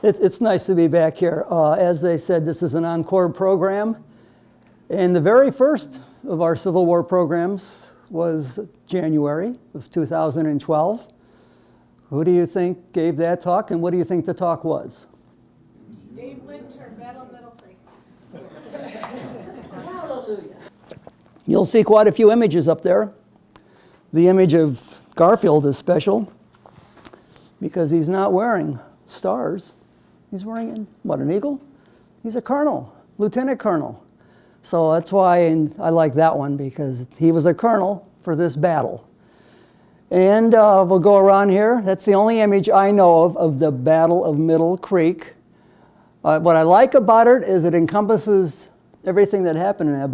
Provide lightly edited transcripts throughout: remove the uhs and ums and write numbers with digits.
It's nice to be back here. As they said, this is an encore program. And the very first of our Civil War programs was January of 2012. Who do you think gave that talk, and what do you think the talk was? Dave Winter, Battle of Middle Creek. Hallelujah. You'll see quite a few images up there. The image of Garfield is special because he's not wearing stars. He's wearing, what, an eagle? He's a colonel, lieutenant colonel. So that's why I like that one, because he was a colonel for this battle. And we'll go around here. That's the only image I know of the Battle of Middle Creek. What I like about it is it encompasses everything that happened in that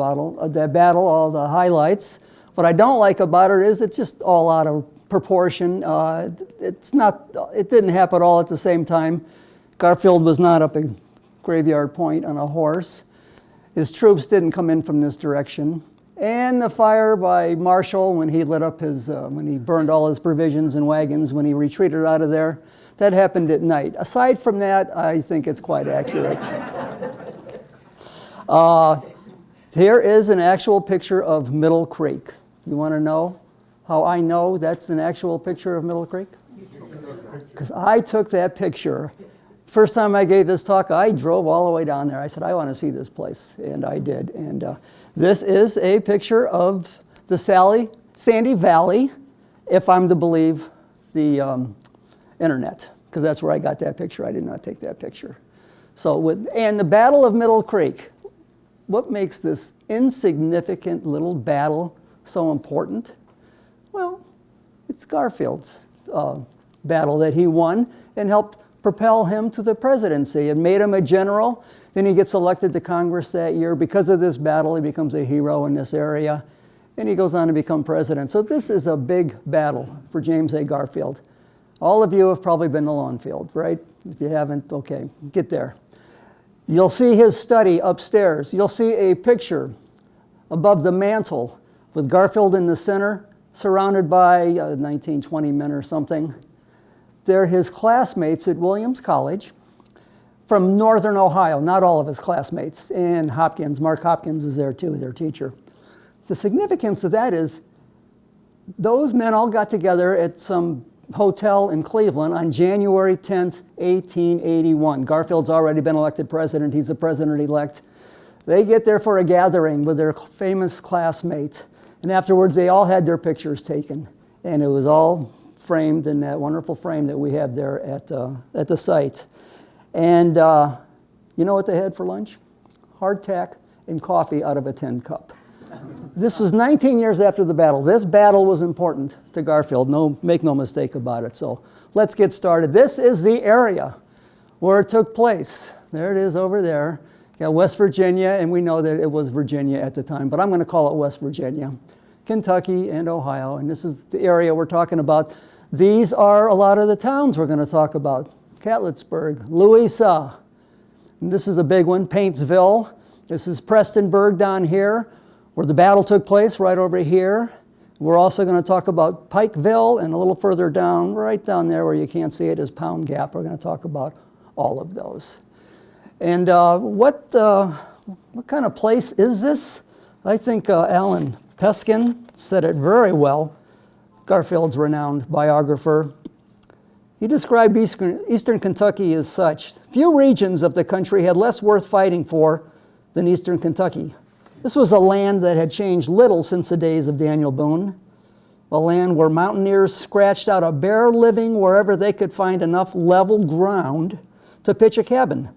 battle, all the highlights. What I don't like about it is it's just all out of proportion. It didn't happen all at the same time. Garfield was not up at Graveyard Point on a horse. His troops didn't come in from this direction. And the fire by Marshall when he lit up when he burned all his provisions and wagons, when he retreated out of there, that happened at night. Aside from that, I think it's quite accurate. Here is an actual picture of Middle Creek. You want to know how I know that's an actual picture of Middle Creek? Because I took that picture. First time I gave this talk, I drove all the way down there. I said, I want to see this place, and I did. And this is a picture of the Sandy Valley, if I'm to believe the internet, because that's where I got that picture. I did not take that picture. And the Battle of Middle Creek, what makes this insignificant little battle so important? Well, it's Garfield's battle that he won and helped propel him to the presidency. It made him a general. Then he gets elected to Congress that year. Because of this battle, he becomes a hero in this area. And he goes on to become president. So this is a big battle for James A. Garfield. All of you have probably been to Lawnfield, right? If you haven't, okay, get there. You'll see his study upstairs. You'll see a picture above the mantle with Garfield in the center, surrounded by 19, 20 men or something. They're his classmates at Williams College from Northern Ohio, not all of his classmates, and Hopkins. Mark Hopkins is there too, their teacher. The significance of that is those men all got together at some hotel in Cleveland on January 10th, 1881. Garfield's already been elected president. He's the president-elect. They get there for a gathering with their famous classmate, and afterwards they all had their pictures taken, and it was all framed in that wonderful frame that we have there at the site. And you know what they had for lunch? Hardtack and coffee out of a tin cup. This was 19 years after the battle. This battle was important to Garfield. Make no mistake about it. So let's get started. This is the area where it took place. There it is over there. You got West Virginia, and we know that it was Virginia at the time, but I'm going to call it West Virginia. Kentucky and Ohio, and this is the area we're talking about. These are a lot of the towns we're going to talk about. Catlettsburg, Louisa, and this is a big one, Paintsville. This is Prestonburg down here, where the battle took place, right over here. We're also going to talk about Pikeville, and a little further down, right down there where you can't see it, is Pound Gap. We're going to talk about all of those. And what kind of place is this? I think Alan Peskin said it very well, Garfield's renowned biographer. He described Eastern Kentucky as such. Few regions of the country had less worth fighting for than Eastern Kentucky. This was a land that had changed little since the days of Daniel Boone, a land where mountaineers scratched out a bare living wherever they could find enough level ground to pitch a cabin,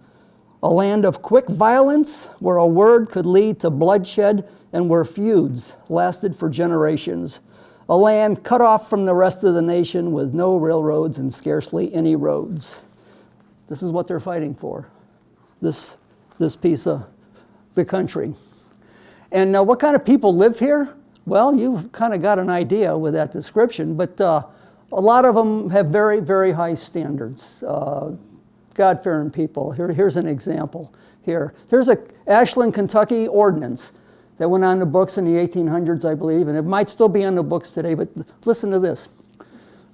a land of quick violence where a word could lead to bloodshed and where feuds lasted for generations, a land cut off from the rest of the nation with no railroads and scarcely any roads. This is what they're fighting for, this piece of the country. And what kind of people live here? Well, you've kind of got an idea with that description, but a lot of them have very, very high standards. God-fearing people. Here's an example here. Here's a Ashland, Kentucky ordinance that went on the books in the 1800s, I believe, and it might still be on the books today, but listen to this.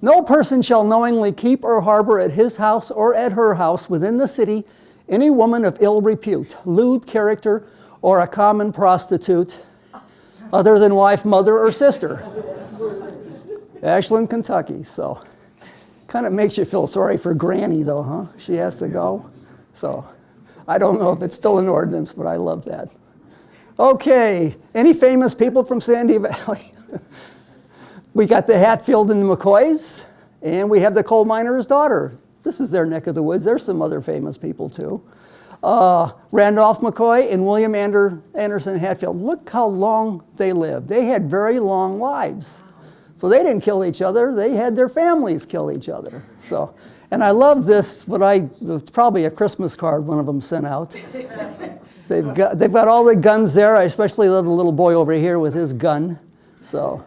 No person shall knowingly keep or harbor at his house or at her house within the city any woman of ill repute, lewd character, or a common prostitute, other than wife, mother, or sister. Ashland, Kentucky. So, kind of makes you feel sorry for Granny, though, huh? She has to go. So, I don't know if it's still an ordinance, but I love that. Okay, any famous people from Sandy Valley? We got the Hatfield and the McCoys, and we have the coal miner's daughter. This is their neck of the woods. There's some other famous people, too. Randolph McCoy and William Anderson Hatfield. Look how long they lived. They had very long lives. So they didn't kill each other. They had their families kill each other. So, and I love this, it's probably a Christmas card one of them sent out. They've got all the guns there. I especially love the little boy over here with his gun. So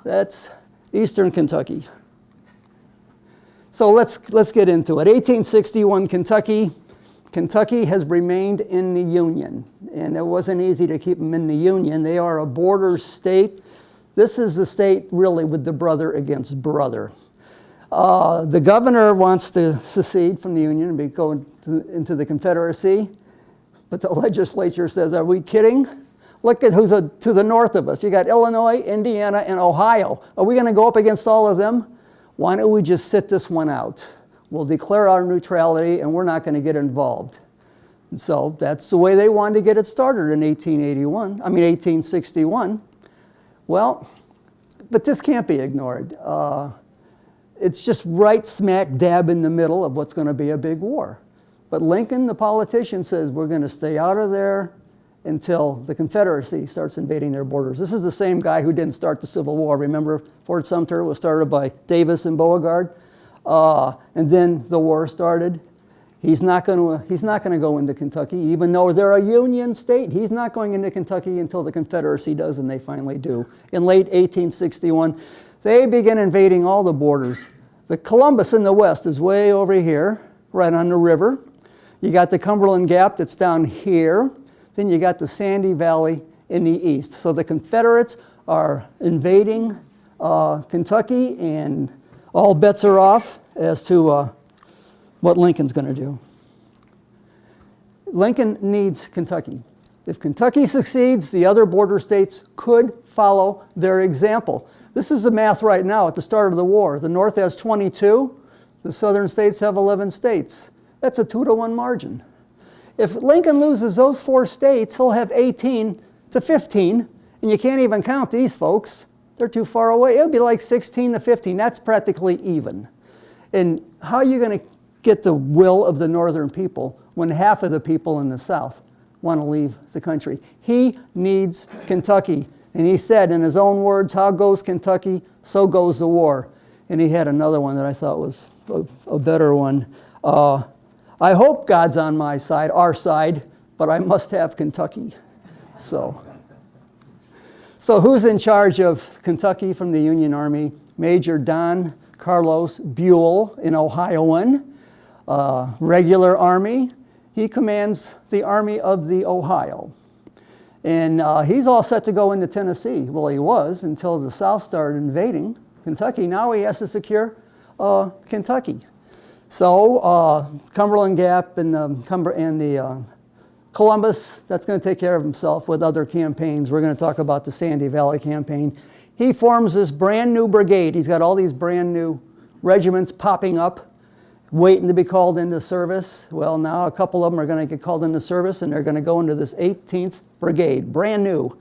that's Eastern Kentucky. So let's get into it. 1861 Kentucky. Kentucky has remained in the Union, and it wasn't easy to keep them in the Union. They are a border state. This is the state really with the brother against brother. The governor wants to secede from the Union and go into the Confederacy, but the legislature says, are we kidding? Look at who's to the north of us. You got Illinois, Indiana, and Ohio. Are we going to go up against all of them? Why don't we just sit this one out? We'll declare our neutrality, and we're not going to get involved. And so that's the way they wanted to get it started in 1861. Well, but this can't be ignored. It's just right smack dab in the middle of what's going to be a big war. But Lincoln, the politician, says we're going to stay out of there until the Confederacy starts invading their borders. This is the same guy who didn't start the Civil War. Remember, Fort Sumter was started by Davis and Beauregard, and then the war started. He's not going to go into Kentucky, even though they're a Union state. He's not going into Kentucky until the Confederacy does, and they finally do. In late 1861, they begin invading all the borders. The Columbus in the west is way over here, right on the river. You got the Cumberland Gap that's down here. Then you got the Sandy Valley in the east. So the Confederates are invading Kentucky, and all bets are off as to what Lincoln's going to do. Lincoln needs Kentucky. If Kentucky succeeds, the other border states could follow their example. This is the math right now at the start of the war. The North has 22. The southern states have 11 states. That's a 2-to-1 margin. If Lincoln loses those 4 states, he'll have 18 to 15, and you can't even count these folks. They're too far away. It'll be like 16 to 15. That's practically even. And how are you going to get the will of the northern people when half of the people in the South want to leave the country? He needs Kentucky. And he said, in his own words, how goes Kentucky, so goes the war. And he had another one that I thought was a better one. I hope God's on my side, our side, but I must have Kentucky. So who's in charge of Kentucky from the Union Army? Major Don Carlos Buell, an Ohioan, regular Army. He commands the Army of the Ohio. And he's all set to go into Tennessee. Well, he was until the South started invading Kentucky. Now he has to secure Kentucky. So Cumberland Gap and the Columbus, that's going to take care of himself with other campaigns. We're going to talk about the Sandy Valley campaign. He forms this brand new brigade. He's got all these brand new regiments popping up, waiting to be called into service. Well, now a couple of them are going to get called into service, and they're going to go into this 18th Brigade, brand new.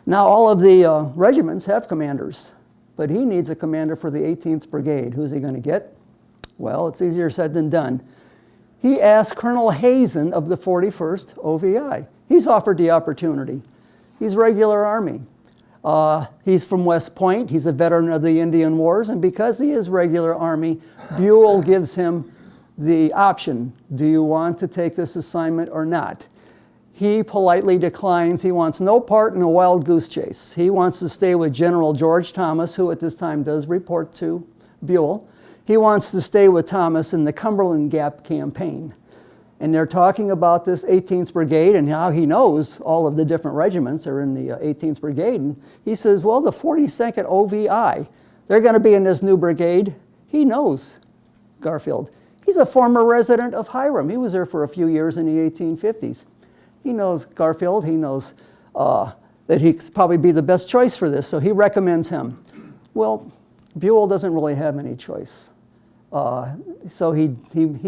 Now all of the regiments have commanders, but he needs a commander for the 18th Brigade. Who's he going to get? Well, it's easier said than done. He asked Colonel Hazen of the 41st OVI. He's offered the opportunity. He's regular Army. He's from West Point. He's a veteran of the Indian Wars, and because he is regular Army, Buell gives him the option. Do you want to take this assignment or not? He politely declines. He wants no part in a wild goose chase. He wants to stay with General George Thomas, who at this time does report to Buell. He wants to stay with Thomas in the Cumberland Gap campaign. And they're talking about this 18th Brigade and how he knows all of the different regiments are in the 18th Brigade. And he says, well, the 42nd OVI, They're going to be in this new brigade. He knows Garfield. He's a former resident of Hiram. He was there for a few years in the 1850s. He knows Garfield. He knows that he'd probably be the best choice for this, so he recommends him. Well, Buell doesn't really have any choice. So he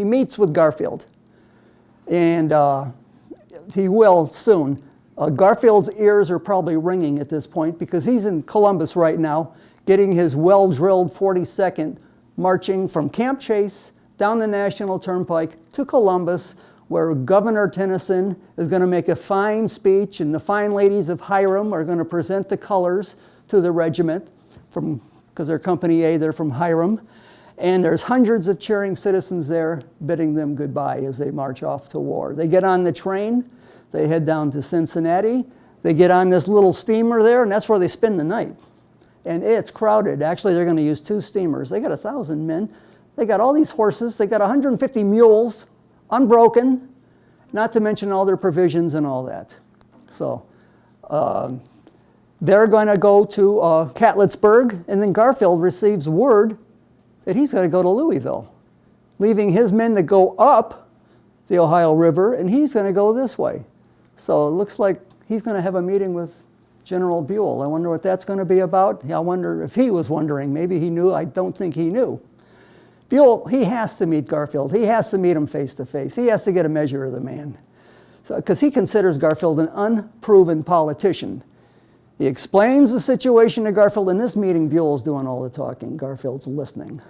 meets with Garfield, and he will soon. Garfield's ears are probably ringing at this point because he's in Columbus right now, getting his well-drilled 42nd marching from Camp Chase down the National Turnpike to Columbus, where Governor Tennyson is going to make a fine speech, and the fine ladies of Hiram are going to present the colors to the regiment, because they're Company A, they're from Hiram. And there's hundreds of cheering citizens there bidding them goodbye as they march off to war. They get on the train, they head down to Cincinnati, they get on this little steamer there, and that's where they spend the night. And it's crowded. Actually, they're going to use 2 steamers. They got 1,000 men. They got all these horses. They got 150 mules, unbroken, not to mention all their provisions and all that. So they're going to go to Catlettsburg, and then Garfield receives word that he's going to go to Louisville, leaving his men to go up the Ohio River, and he's going to go this way. So it looks like he's going to have a meeting with General Buell. I wonder what that's going to be about. I wonder if he was wondering. Maybe he knew. I don't think he knew. Buell, he has to meet Garfield. He has to meet him face to face. He has to get a measure of the man, because he considers Garfield an unproven politician. He explains the situation to Garfield. In this meeting, Buell's doing all the talking. Garfield's listening.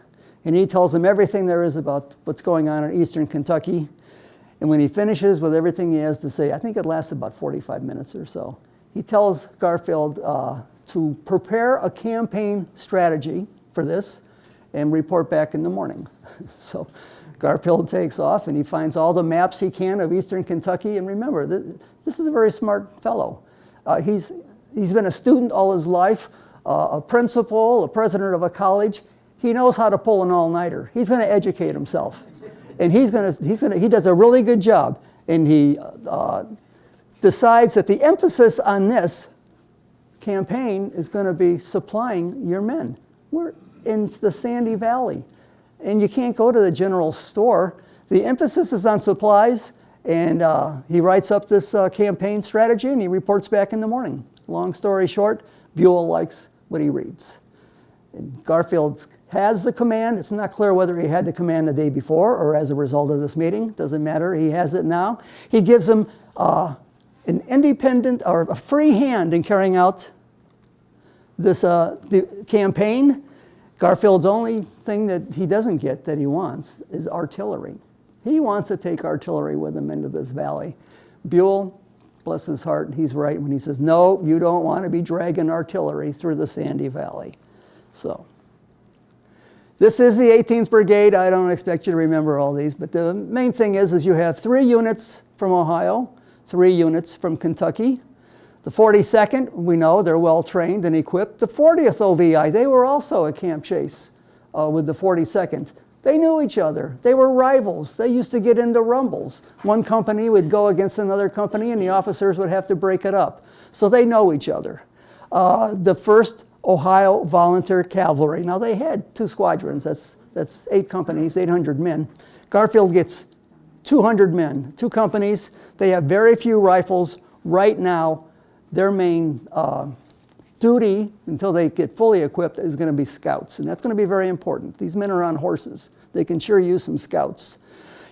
And he tells him everything there is about what's going on in eastern Kentucky. And when he finishes with everything he has to say, I think it lasts about 45 minutes or so, he tells Garfield to prepare a campaign strategy for this and report back in the morning. So Garfield takes off, and he finds all the maps he can of eastern Kentucky. And remember, this is a very smart fellow. He's been a student all his life, a principal, a president of a college. He knows how to pull an all-nighter. He's going to educate himself, and he does a really good job. And he decides that the emphasis on this campaign is going to be supplying your men. We're in the Sandy Valley, and you can't go to the general store. The emphasis is on supplies, and he writes up this campaign strategy, and he reports back in the morning. Long story short, Buell likes what he reads. And Garfield has the command. It's not clear whether he had the command the day before or as a result of this meeting. Doesn't matter. He has it now. He gives him an independent or a free hand in carrying out this the campaign. Garfield's only thing that he doesn't get that he wants is artillery. He wants to take artillery with him into this valley. Buell, bless his heart, he's right when he says, no, you don't want to be dragging artillery through the Sandy Valley. So this is the 18th Brigade. I don't expect you to remember all these, but the main thing is you have 3 units from Ohio, 3 units from Kentucky. The 42nd, we know they're well trained and equipped. The 40th OVI, they were also at Camp Chase with the 42nd. They knew each other. They were rivals. They used to get into rumbles. One company would go against another company, and the officers would have to break it up. So they know each other. The 1st Ohio Volunteer Cavalry. Now, they had 2 squadrons. That's 8 companies, 800 men. Garfield gets 200 men, 2 companies. They have very few rifles. Right now, their main duty, until they get fully equipped, is going to be scouts. And that's going to be very important. These men are on horses. They can sure use some scouts.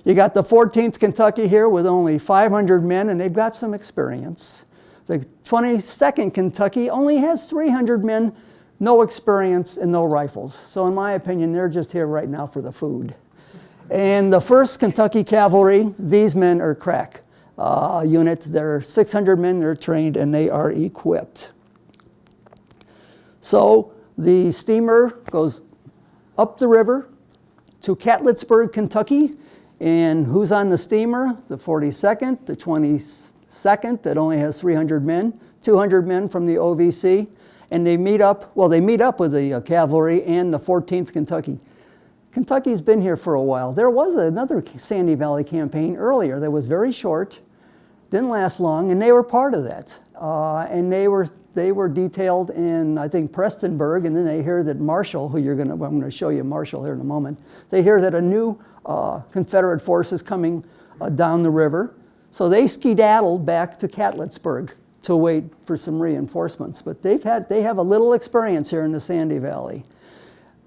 You got the 14th Kentucky here with only 500 men, and they've got some experience. The 22nd Kentucky only has 300 men, no experience and no rifles. So in my opinion, they're just here right now for the food. And the 1st Kentucky Cavalry, these men are crack unit. They're 600 men, they're trained, and they are equipped. So the steamer goes up the river to Catlettsburg, Kentucky. And who's on the steamer? The 42nd, the 22nd, that only has 300 men, 200 men from the OVC. And they meet up with the cavalry and the 14th Kentucky. Kentucky's been here for a while. There was another Sandy Valley campaign earlier that was very short, didn't last long, and they were part of that. And they were they were detailed in, I think, Prestonburg, and then they hear that Marshall, I'm going to show you Marshall here in a moment, they hear that a new Confederate force is coming down the river. So they skedaddled back to Catlettsburg to wait for some reinforcements. But they have a little experience here in the Sandy Valley.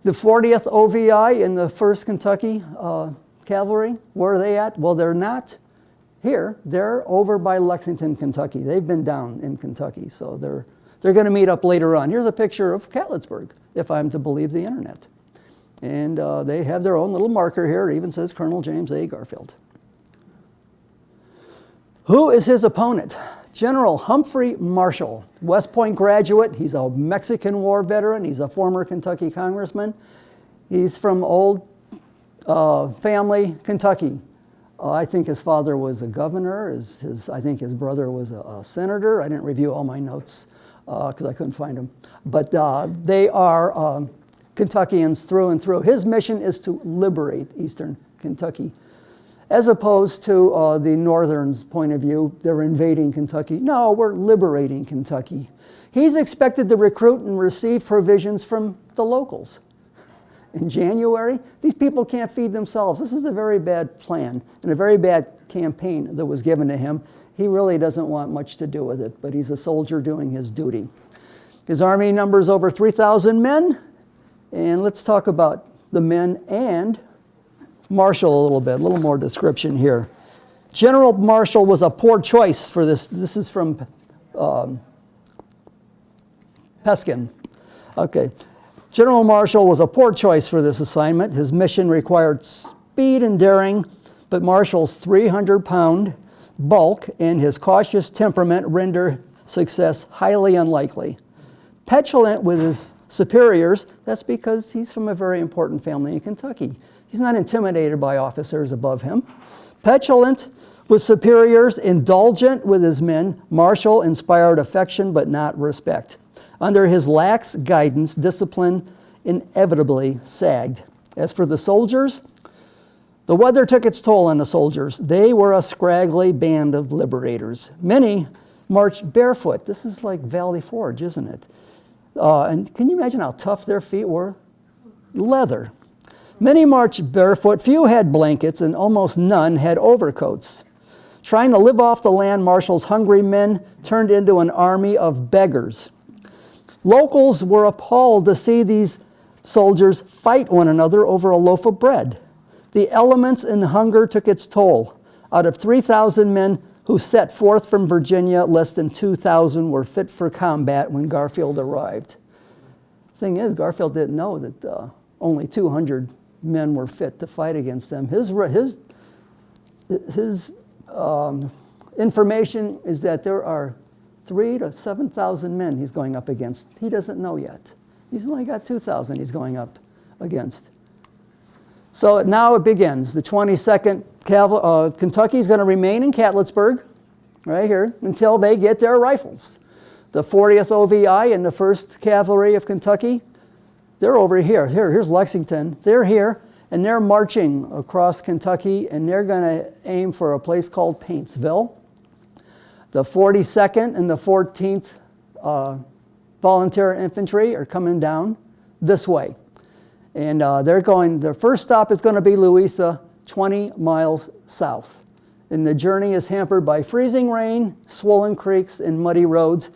The 40th OVI in the 1st Kentucky Cavalry, where are they at? Well, they're not here. They're over by Lexington, Kentucky. They've been down in Kentucky, so they're going to meet up later on. Here's a picture of Catlettsburg, if I'm to believe the internet. And they have their own little marker here. It even says Colonel James A. Garfield. Who is his opponent? General Humphrey Marshall, West Point graduate. He's a Mexican War veteran. He's a former Kentucky congressman. He's from old family, Kentucky. I think his father was a governor. I think his brother was a senator. I didn't review all my notes because I couldn't find them. But they are Kentuckians through and through. His mission is to liberate Eastern Kentucky, as opposed to the Northern's point of view. They're invading Kentucky. No, we're liberating Kentucky. He's expected to recruit and receive provisions from the locals. In January, these people can't feed themselves. This is a very bad plan and a very bad campaign that was given to him. He really doesn't want much to do with it, but he's a soldier doing his duty. His army numbers over 3,000 men, and let's talk about the men and Marshall a little more description here. General Marshall was a poor choice for this. This is from Peskin. Okay. General Marshall was a poor choice for this assignment. His mission required speed and daring, but Marshall's 300-pound bulk and his cautious temperament render success highly unlikely. Petulant with his superiors, that's because he's from a very important family in Kentucky. He's not intimidated by officers above him. Petulant with superiors, indulgent with his men, Marshall inspired affection but not respect. Under his lax guidance, discipline inevitably sagged. As for the soldiers, the weather took its toll on the soldiers. They were a scraggly band of liberators. Many marched barefoot. This is like Valley Forge, isn't it? And can you imagine how tough their feet were? Leather. Many marched barefoot. Few had blankets, and almost none had overcoats. Trying to live off the land, Marshall's hungry men turned into an army of beggars. Locals were appalled to see these soldiers fight one another over a loaf of bread. The elements and hunger took its toll. Out of 3,000 men who set forth from Virginia, less than 2,000 were fit for combat when Garfield arrived. Thing is, Garfield didn't know that only 200 men were fit to fight against them. His information is that there are 3,000 to 7,000 men he's going up against. He doesn't know yet. He's only got 2,000 he's going up against. So now it begins. The 22nd Kentucky is going to remain in Catlettsburg, right here, until they get their rifles. The 40th OVI and the 1st Cavalry of Kentucky, they're over here. Here's Lexington. They're here, and they're marching across Kentucky, and they're going to aim for a place called Paintsville. The 42nd and the 14th Volunteer Infantry are coming down this way. And their first stop is going to be Louisa, 20 miles south. And the journey is hampered by freezing rain, swollen creeks, and muddy roads.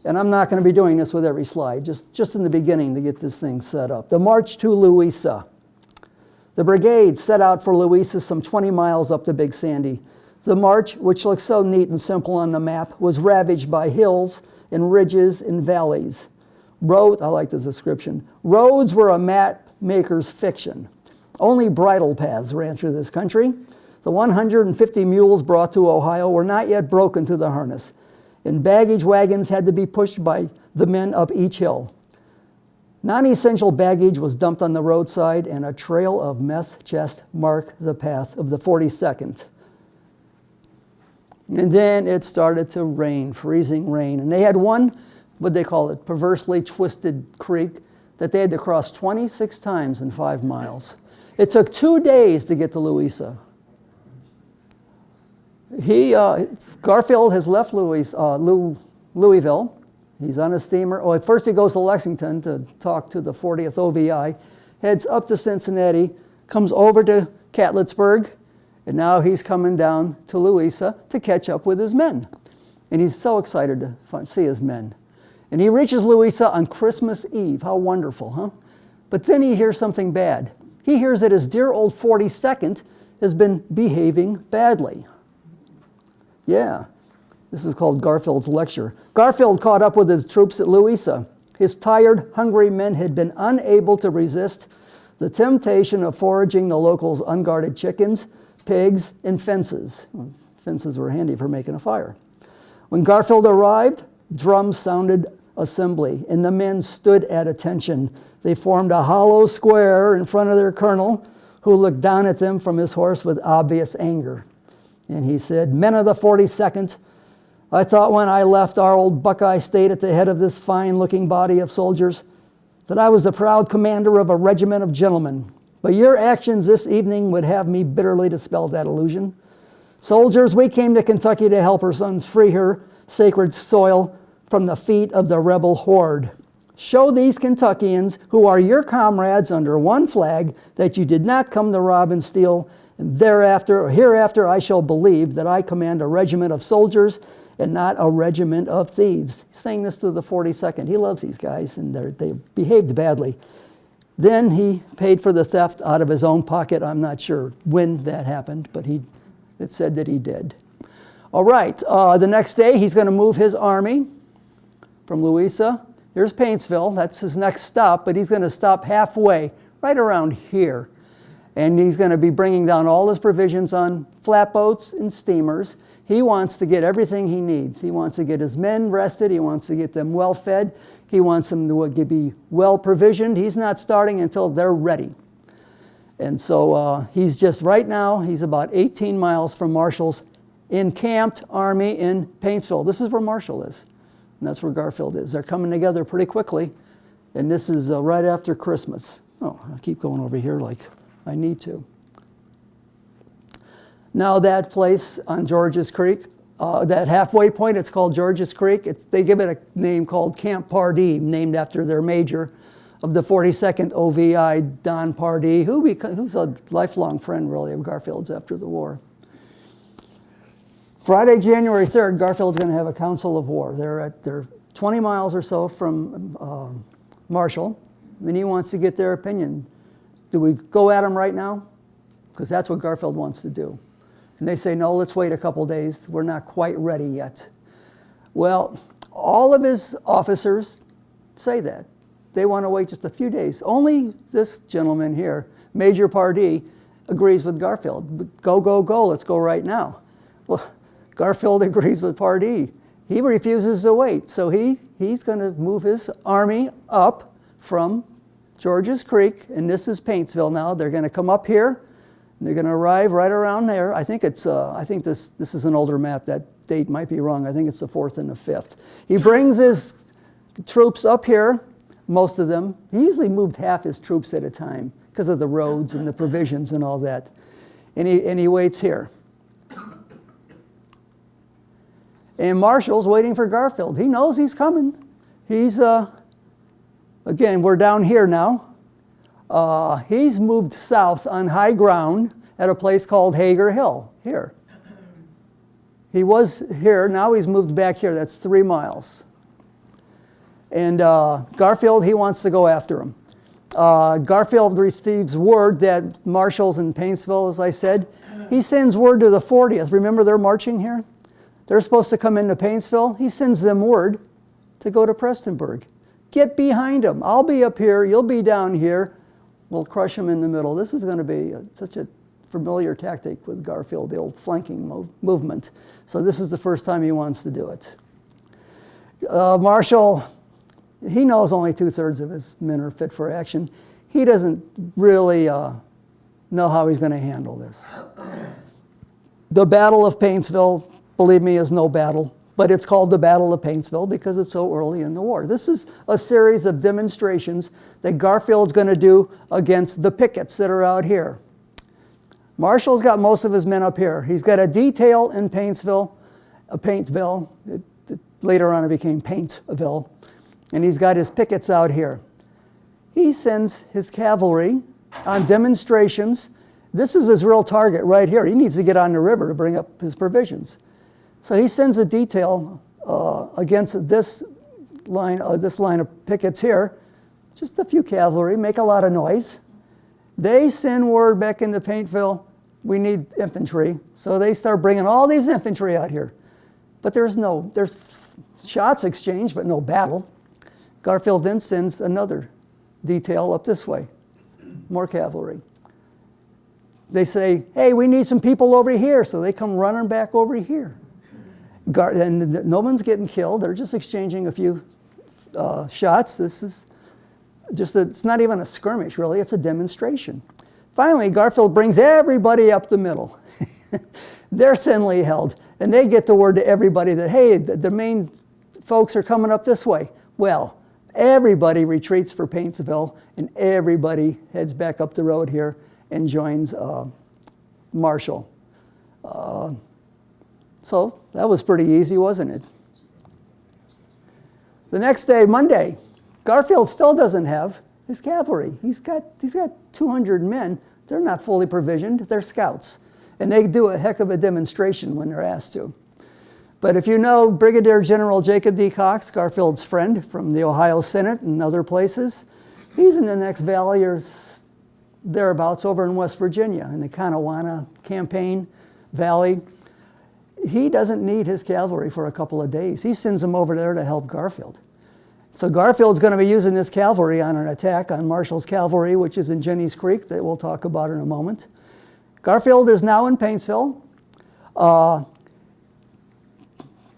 And I'm not going to be doing this with every slide, just in the beginning to get this thing set up. The march to Louisa. The brigade set out for Louisa, some 20 miles up to Big Sandy. The march, which looks so neat and simple on the map, was ravaged by hills and ridges and valleys. I like the description. Roads were a map maker's fiction. Only bridle paths ran through this country. The 150 mules brought to Ohio were not yet broken to the harness, and baggage wagons had to be pushed by the men up each hill. Non-essential baggage was dumped on the roadside, and a trail of mess chests marked the path of the 42nd. And then it started to rain, freezing rain. And they had one, what they call it, perversely twisted creek that they had to cross 26 times in 5 miles. It took 2 days to get to Louisa. Garfield has left Louisville. He's on a steamer. Oh, at first he goes to Lexington to talk to the 40th OVI, heads up to Cincinnati, comes over to Catlettsburg, and now he's coming down to Louisa to catch up with his men. And he's so excited to see his men. And he reaches Louisa on Christmas Eve. How wonderful, huh? But then he hears something bad. He hears that his dear old 42nd has been behaving badly. Yeah, this is called Garfield's lecture. Garfield caught up with his troops at Louisa. His tired, hungry men had been unable to resist the temptation of foraging the locals' unguarded chickens, pigs, and fences. Fences were handy for making a fire. When Garfield arrived, drums sounded assembly, and the men stood at attention. They formed a hollow square in front of their colonel, who looked down at them from his horse with obvious anger. And he said, "Men of the 42nd, I thought when I left our old Buckeye State at the head of this fine-looking body of soldiers that I was the proud commander of a regiment of gentlemen. But your actions this evening would have me bitterly dispel that illusion. Soldiers, we came to Kentucky to help her sons free her sacred soil from the feet of the rebel horde. Show these Kentuckians, who are your comrades under one flag, that you did not come to rob and steal, and thereafter or hereafter I shall believe that I command a regiment of soldiers and not a regiment of thieves." He's saying this to the 42nd. He loves these guys, and they behaved badly. Then he paid for the theft out of his own pocket. I'm not sure when that happened, but it said that he did. All right, the next day he's going to move his army from Louisa. Here's Paintsville. That's his next stop, but he's going to stop halfway, right around here. And he's going to be bringing down all his provisions on flatboats and steamers. He wants to get everything he needs. He wants to get his men rested. He wants to get them well fed. He wants them to be well provisioned. He's not starting until they're ready. And so he's just right now, he's about 18 miles from Marshall's encamped army in Paintsville. This is where Marshall is. And that's where Garfield is. They're coming together pretty quickly. And this is right after Christmas. Oh, I keep going over here like I need to. Now that place on George's Creek, that halfway point, it's called George's Creek. They give it a name called Camp Pardee, named after their major of the 42nd OVI, Don Pardee, who's a lifelong friend, really, of Garfield's after the war. Friday, January 3rd, Garfield's going to have a council of war. They're 20 miles or so from Marshall, and he wants to get their opinion. Do we go at them right now? Because that's what Garfield wants to do. And they say, no, let's wait a couple days. We're not quite ready yet. Well, all of his officers say that. They want to wait just a few days. Only this gentleman here, Major Pardee, agrees with Garfield. Go, go, go, let's go right now. Well, Garfield agrees with Pardee. He refuses to wait. So he's going to move his army up from George's Creek, and this is Paintsville now. They're going to come up here, and they're going to arrive right around there. I think this is an older map. That date might be wrong. I think it's the 4th and the 5th. He brings his troops up here, most of them. He usually moved half his troops at a time because of the roads and the provisions and all that. And he waits here. And Marshall's waiting for Garfield. He knows he's coming. He's, again, we're down here now. He's moved south on high ground at a place called Hager Hill, here. He was here, now he's moved back here. That's 3 miles. And Garfield, he wants to go after him. Garfield receives word that Marshall's in Paintsville, as I said. He sends word to the 40th. Remember, they're marching here? They're supposed to come into Paintsville. He sends them word to go to Prestonburg. Get behind them. I'll be up here. You'll be down here. We'll crush them in the middle. This is going to be such a familiar tactic with Garfield, the old flanking movement. So this is the first time he wants to do it. Marshall, he knows only 2/3 of his men are fit for action. He doesn't really know how he's going to handle this. The Battle of Paintsville, believe me, is no battle, but it's called the Battle of Paintsville because it's so early in the war. This is a series of demonstrations that Garfield's going to do against the pickets that are out here. Marshall's got most of his men up here. He's got a detail in Paintsville. Later on it became Paintsville. And he's got his pickets out here. He sends his cavalry on demonstrations. This is his real target right here. He needs to get on the river to bring up his provisions. So he sends a detail against this line of pickets here. Just a few cavalry, make a lot of noise. They send word back into Paintsville, we need infantry. So they start bringing all these infantry out here. But there's shots exchanged, but no battle. Garfield then sends another detail up this way, more cavalry. They say, hey, we need some people over here. So they come running back over here. And no one's getting killed. They're just exchanging a few shots. This is it's not even a skirmish, really. It's a demonstration. Finally, Garfield brings everybody up the middle. They're thinly held. And they get the word to everybody that, hey, the main folks are coming up this way. Well, everybody retreats for Paintsville, and everybody heads back up the road here and joins Marshall. So that was pretty easy, wasn't it? The next day, Monday, Garfield still doesn't have his cavalry. He's got 200 men. They're not fully provisioned. They're scouts. And they do a heck of a demonstration when they're asked to. But if you know Brigadier General Jacob D. Cox, Garfield's friend from the Ohio Senate and other places, he's in the next valley or thereabouts over in West Virginia in the Kanawha campaign valley. He doesn't need his cavalry for a couple of days. He sends them over there to help Garfield. So Garfield's going to be using this cavalry on an attack on Marshall's cavalry, which is in Jenny's Creek, that we'll talk about in a moment. Garfield is now in Paintsville.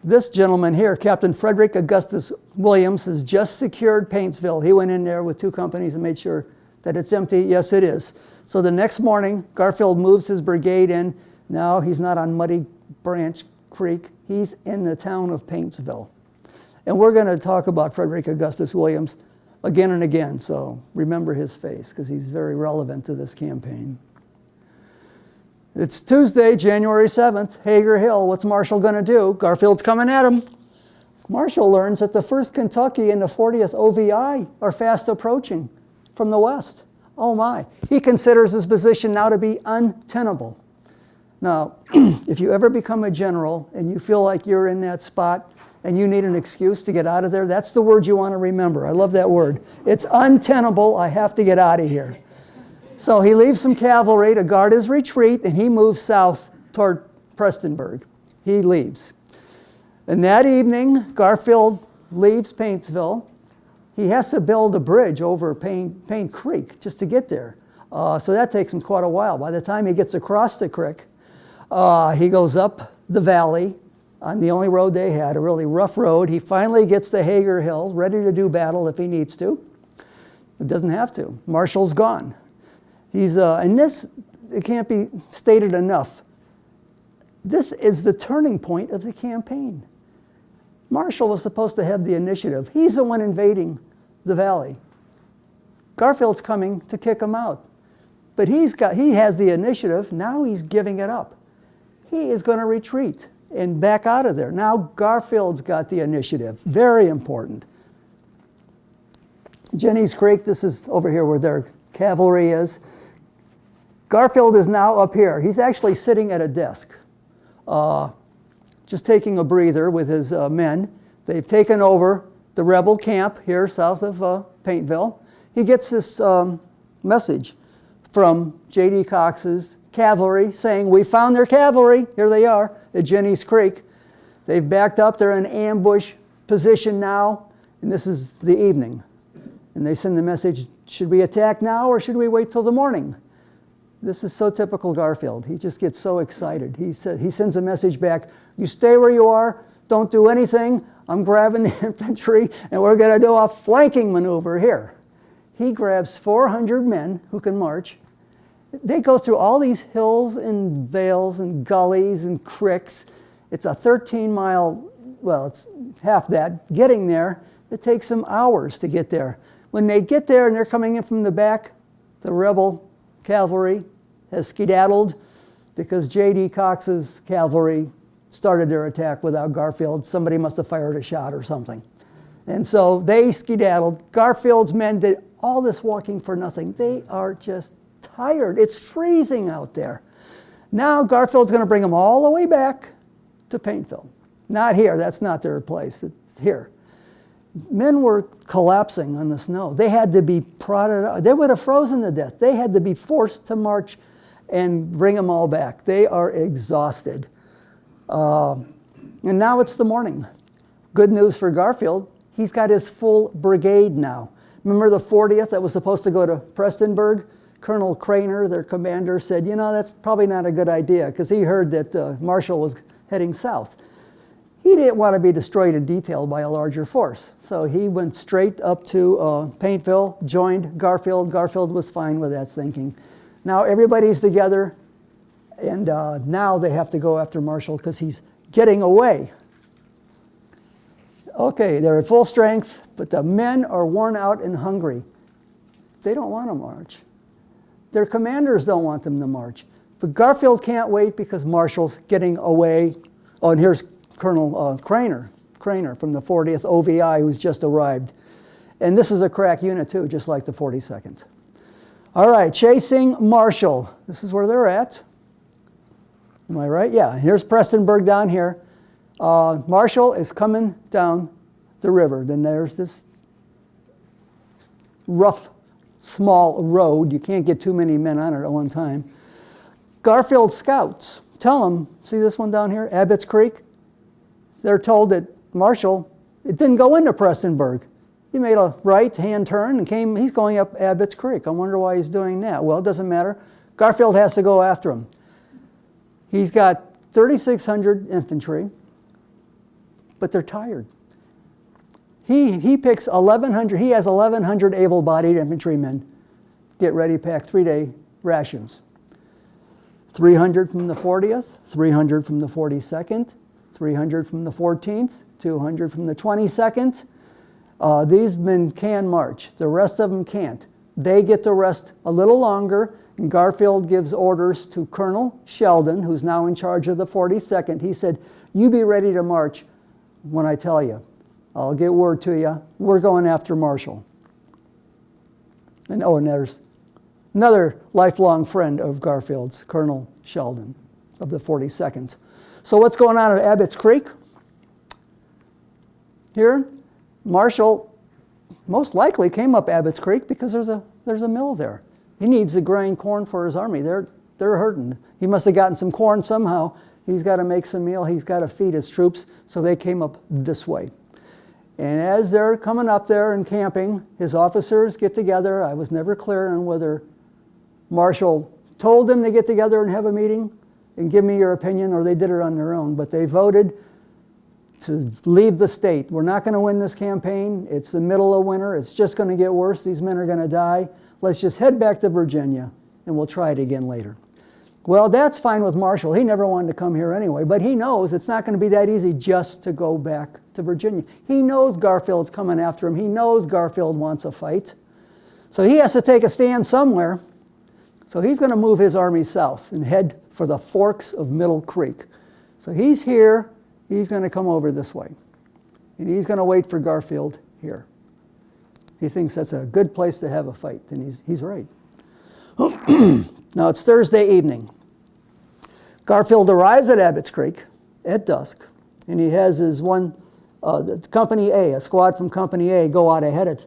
This gentleman here, Captain Frederick Augustus Williams, has just secured Paintsville. He went in there with 2 companies and made sure that it's empty. Yes, it is. So the next morning, Garfield moves his brigade in. Now he's not on Muddy Branch Creek. He's in the town of Paintsville. And we're going to talk about Frederick Augustus Williams again and again, so remember his face because he's very relevant to this campaign. It's Tuesday, January 7th, Hager Hill. What's Marshall going to do? Garfield's coming at him. Marshall learns that the 1st Kentucky and the 40th OVI are fast approaching from the west. Oh my. He considers his position now to be untenable. Now, if you ever become a general and you feel like you're in that spot and you need an excuse to get out of there, that's the word you want to remember. I love that word. It's untenable. I have to get out of here. So he leaves some cavalry to guard his retreat, and he moves south toward Prestonburg. He leaves. And that evening, Garfield leaves Paintsville. He has to build a bridge over Paint Creek just to get there. So that takes him quite a while. By the time he gets across the creek, he goes up the valley on the only road they had, a really rough road. He finally gets to Hager Hill, ready to do battle if he needs to. It doesn't have to. Marshall's gone. And this, it can't be stated enough. This is the turning point of the campaign. Marshall was supposed to have the initiative. He's the one invading the valley. Garfield's coming to kick him out. But he has the initiative. Now he's giving it up. He is going to retreat and back out of there. Now Garfield's got the initiative. Very important. Jenny's Creek, this is over here where their cavalry is. Garfield is now up here. He's actually sitting at a desk, just taking a breather with his men. They've taken over the rebel camp here south of Paintsville. He gets this message from J.D. Cox's cavalry saying, we found their cavalry. Here they are at Jenny's Creek. They've backed up. They're in ambush position now, and this is the evening. And they send the message, should we attack now or should we wait till the morning? This is so typical Garfield. He just gets so excited. He sends a message back, you stay where you are, don't do anything. I'm grabbing the infantry, and we're going to do a flanking maneuver here. He grabs 400 men who can march. They go through all these hills and vales and gullies and creeks. It's a 13-mile, well, it's half that. Getting there, it takes them hours to get there. When they get there and they're coming in from the back, the rebel cavalry has skedaddled because J.D. Cox's cavalry started their attack without Garfield. Somebody must have fired a shot or something. And so they skedaddled. Garfield's men did all this walking for nothing. They are just tired. It's freezing out there. Now Garfield's going to bring them all the way back to Paintsville. Not here. That's not their place. It's here. Men were collapsing on the snow. They had to be prodded out. They would have frozen to death. They had to be forced to march and bring them all back. They are exhausted. And now it's the morning. Good news for Garfield. He's got his full brigade now. Remember the 40th that was supposed to go to Prestonburg? Colonel Craner, their commander, said, you know, that's probably not a good idea, because he heard that Marshall was heading south. He didn't want to be destroyed in detail by a larger force. So he went straight up to Paintsville, joined Garfield. Garfield was fine with that thinking. Now everybody's together, and now they have to go after Marshall because he's getting away. Okay, they're at full strength, but the men are worn out and hungry. They don't want to march. Their commanders don't want them to march. But Garfield can't wait because Marshall's getting away. Oh, and here's Colonel Craner from the 40th OVI, who's just arrived. And this is a crack unit too, just like the 42nd. All right, chasing Marshall. This is where they're at. Am I right? Yeah, here's Prestonburg down here. Marshall is coming down the river. Then there's this rough, small road. You can't get too many men on it at one time. Garfield scouts tell them, see this one down here, Abbott's Creek? They're told that Marshall, it didn't go into Prestonburg. He made a right-hand turn and he's going up Abbott's Creek. I wonder why he's doing that. Well, it doesn't matter. Garfield has to go after him. He's got 3,600 infantry, but they're tired. He picks 1,100, he has 1,100 able-bodied infantrymen. Get ready, pack 3-day rations. 300 from the 40th, 300 from the 42nd, 300 from the 14th, 200 from the 22nd. These men can march. The rest of them can't. They get to rest a little longer, and Garfield gives orders to Colonel Sheldon, who's now in charge of the 42nd. He said, you be ready to march when I tell you. I'll get word to you. We're going after Marshall. And there's another lifelong friend of Garfield's, Colonel Sheldon of the 42nd. So what's going on at Abbott's Creek? Here, Marshall most likely came up Abbott's Creek because there's a mill there. He needs to grind corn for his army. They're hurting. He must have gotten some corn somehow. He's got to make some meal. He's got to feed his troops. So they came up this way. And as they're coming up there and camping, his officers get together. I was never clear on whether Marshall told them to get together and have a meeting and give me your opinion, or they did it on their own. But they voted to leave the state. We're not going to win this campaign. It's the middle of winter. It's just going to get worse. These men are going to die. Let's just head back to Virginia, and we'll try it again later. Well, that's fine with Marshall. He never wanted to come here anyway, but he knows it's not going to be that easy just to go back to Virginia. He knows Garfield's coming after him. He knows Garfield wants a fight. So he has to take a stand somewhere. So he's going to move his army south and head for the forks of Middle Creek. So he's here. He's going to come over this way. And he's going to wait for Garfield here. He thinks that's a good place to have a fight, and he's right. Now it's Thursday evening. Garfield arrives at Abbott's Creek at dusk, and he has his Company A, a squad from Company A, go out ahead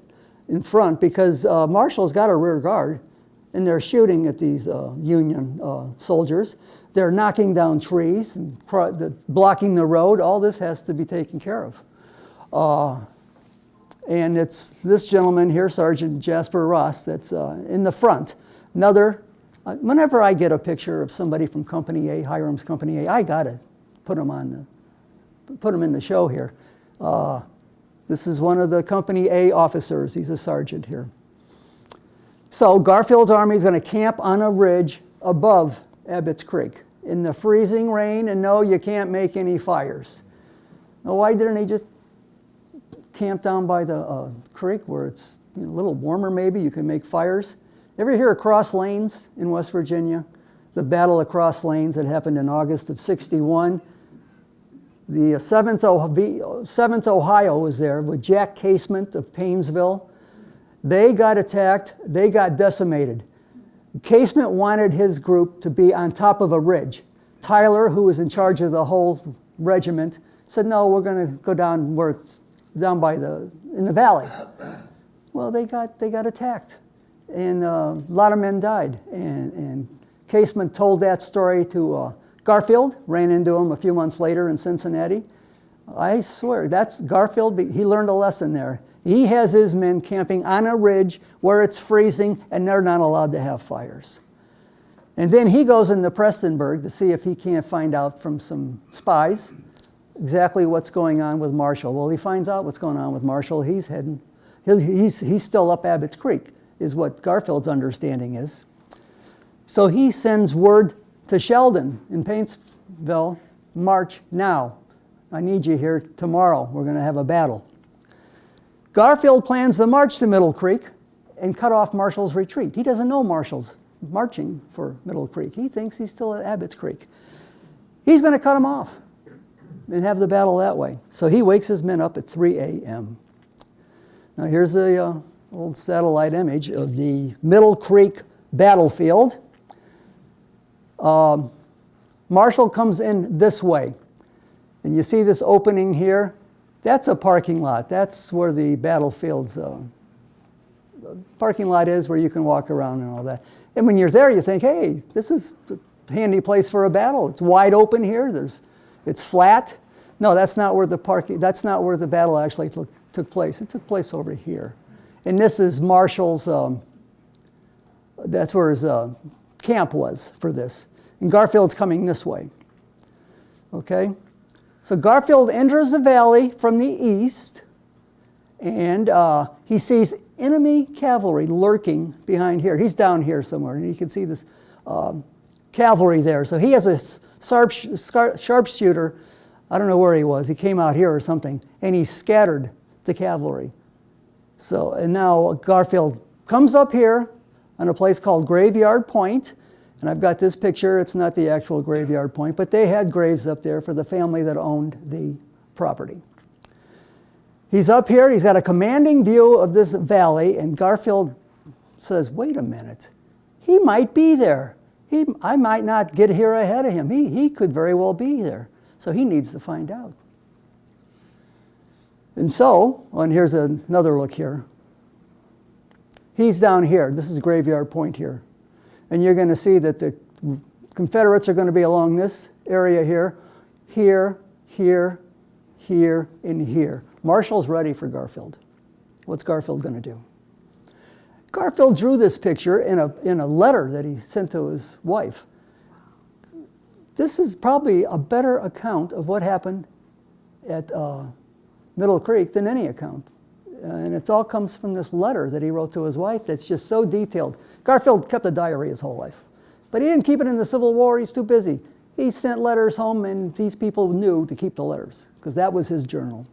in front because Marshall's got a rear guard, and they're shooting at these Union soldiers. They're knocking down trees and blocking the road. All this has to be taken care of. And it's this gentleman here, Sergeant Jasper Ross, that's in the front. Whenever I get a picture of somebody from Company A, Hiram's Company A, I gotta put them in the show here. This is one of the Company A officers. He's a sergeant here. So Garfield's army is going to camp on a ridge above Abbott's Creek in the freezing rain, and no, you can't make any fires. Now, why didn't he just camp down by the creek where it's a little warmer maybe? You can make fires. Ever hear of Cross Lanes in West Virginia? The Battle of Cross Lanes that happened in August of '61. The 7th Ohio was there with Jack Casement of Paintsville. They got attacked. They got decimated. Casement wanted his group to be on top of a ridge. Tyler, who was in charge of the whole regiment, said, no, we're going to go down where it's down by in the valley. Well, they got attacked, and a lot of men died. And Casement told that story to Garfield, ran into him a few months later in Cincinnati. I swear, that's Garfield. He learned a lesson there. He has his men camping on a ridge where it's freezing and they're not allowed to have fires. And then he goes into Prestonburg to see if he can't find out from some spies exactly what's going on with Marshall. Well, he finds out what's going on with Marshall. He's still up Abbott's Creek, is what Garfield's understanding is. So he sends word to Sheldon in Paintsville, march now. I need you here tomorrow. We're going to have a battle. Garfield plans to march to Middle Creek and cut off Marshall's retreat. He doesn't know Marshall's marching for Middle Creek. He thinks he's still at Abbott's Creek. He's going to cut him off and have the battle that way. So he wakes his men up at 3 a.m. Now here's the old satellite image of the Middle Creek battlefield. Marshall comes in this way. And you see this opening here? That's a parking lot. That's where the battlefield's parking lot is, where you can walk around and all that. And when you're there, you think, hey, this is a handy place for a battle. It's wide open here. It's flat. No, that's not where the battle actually took place. It took place over here. And this is Marshall's, that's where his camp was for this. And Garfield's coming this way. Okay? So Garfield enters the valley from the east, and he sees enemy cavalry lurking behind here. He's down here somewhere, and you can see this cavalry there. So he has a sharpshooter. I don't know where he was. He came out here or something, and he scattered the cavalry. So, and now Garfield comes up here on a place called Graveyard Point. And I've got this picture. It's not the actual graveyard point, but they had graves up there for the family that owned the property. He's up here. He's got a commanding view of this valley, and Garfield says, wait a minute. He might be there. I might not get here ahead of him. He could very well be there. So he needs to find out. And so, and here's another look here. He's down here. This is Graveyard Point here. And you're going to see that the Confederates are going to be along this area here, here, here, here, and here. Marshall's ready for Garfield. What's Garfield going to do? Garfield drew this picture in a letter that he sent to his wife. This is probably a better account of what happened at Middle Creek than any account. And it all comes from this letter that he wrote to his wife that's just so detailed. Garfield kept a diary his whole life. But he didn't keep it in the Civil War. He's too busy. He sent letters home, and these people knew to keep the letters because that was his journal.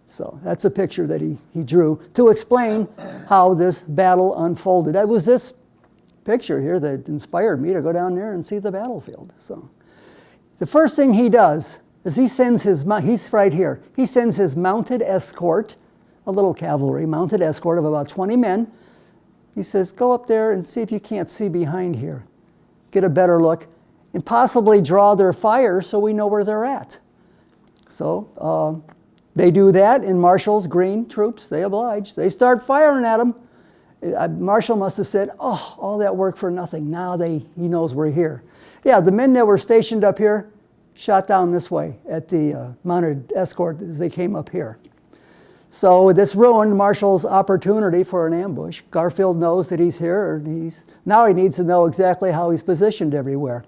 So that's a picture that he drew to explain how this battle unfolded. That was this picture here that inspired me to go down there and see the battlefield. So the first thing he does is he's right here. He sends his mounted escort, a little cavalry mounted escort of about 20 men. He says, go up there and see if you can't see behind here. Get a better look and possibly draw their fire so we know where they're at. So they do that, and Marshall's green troops, they oblige. They start firing at them. Marshall must have said, oh, all that work for nothing. Now he knows we're here. Yeah, the men that were stationed up here shot down this way at the mounted escort as they came up here. So this ruined Marshall's opportunity for an ambush. Garfield knows that he's here. Now he needs to know exactly how he's positioned everywhere.